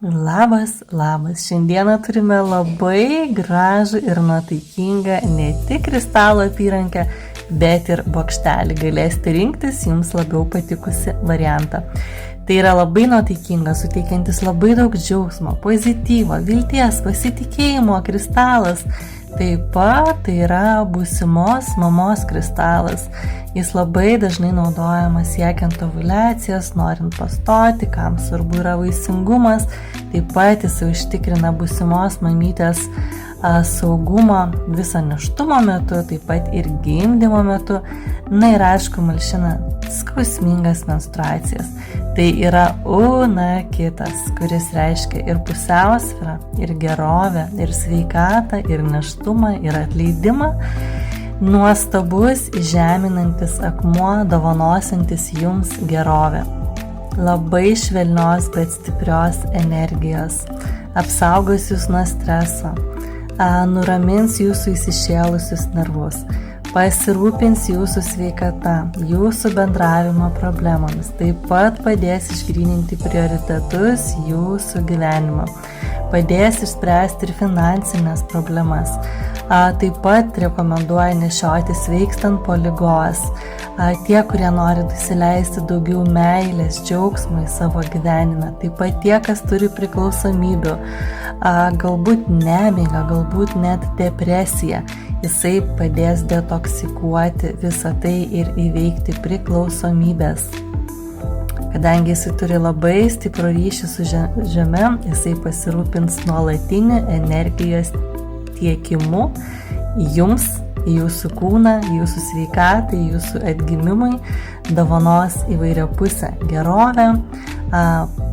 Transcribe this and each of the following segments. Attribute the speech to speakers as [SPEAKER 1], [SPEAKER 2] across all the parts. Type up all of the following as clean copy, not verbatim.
[SPEAKER 1] Labas, labas. Šiandieną turime labai gražų ir nuotaikingą ne tik kristalo apyrankę, bet ir bokštelį. Galėsite rinktis jums labiau patikusi variantą. Tai yra labai nuotaikingas, suteikiantis labai daug džiaugsmo, pozityvo, vilties, pasitikėjimo kristalas. Taip pat tai yra būsimos mamos kristalas. Jis labai dažnai naudojamas siekiant ovuliacijos, norint pastoti, kam svarbu yra vaisingumas. Taip pat jis užtikrina būsimos mamytės saugumą viso nėštumo metu, taip pat ir gimdymo metu. Na ir aišku, malšina skausmingas menstruacijas. Tai yra Unakitas, kuris reiškia ir pusiausvyrą, ir gerovę, ir sveikatą, ir nėštumą, ir atleidimą. Nuostabus, žeminantis akmuo, dovanosantis jums gerovę. Labai švelnios, bet stiprios energijos. Apsaugos jūs nuo streso. Nuramins jūsų įsišėlusius nervus. Pasirūpins jūsų sveikata, jūsų bendravimo problemomis, taip pat padės išgryninti prioritetus jūsų gyvenimo, padės išspręsti ir finansinės problemas. Taip pat rekomenduoju nešioti sveikstant po ligos. Tie, kurie nori įsileisti daugiau meilės, džiaugsmo į savo gyvenimą, taip pat tie, kas turi priklausomybių, galbūt nemigą, galbūt net depresiją. Jisai padės detoksikuoti visą tai ir įveikti priklausomybės. Kadangi jisai turi labai stiprų ryšį su žeme, jisai pasirūpins nuolatinį energijos tiekimu jums, jūsų kūną, jūsų sveikatai, jūsų atgimimui, dovanos įvairiapusę gerovę,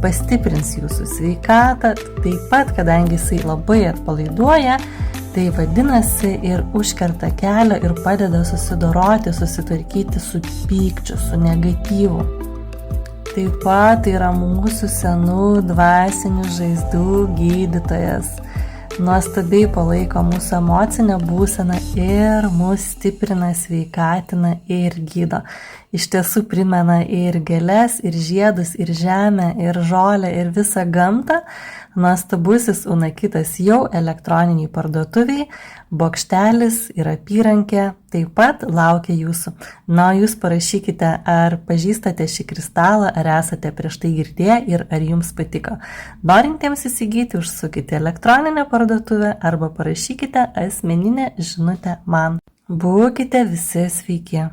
[SPEAKER 1] pastiprins jūsų sveikatą, taip pat, kadangi jisai labai atpalaiduoja, tai vadinasi ir užkerta kelią ir padeda susidoroti, susitvarkyti su pykčiu, su negatyvu. Taip pat yra mūsų senų dvasinių žaizdų gydytojas. Nuostabiai palaiko mūsų emocinę būseną ir mus stiprina, sveikatina ir gydo. Iš tiesų primena ir gėles, ir žiedus, ir žemę, ir žolę, ir visą gamtą. Nuostabusis Unakitas jau elektroniniai parduotuviai, bokštelis ir apyrankė taip pat laukia jūsų. Na, jūs parašykite, ar pažįstate šį kristalą, ar esate prieš tai girdėję ir ar jums patiko. Norintiems įsigyti, užsukite elektroninę parduotuvę arba parašykite asmeninę žinutę man. Būkite visi sveiki.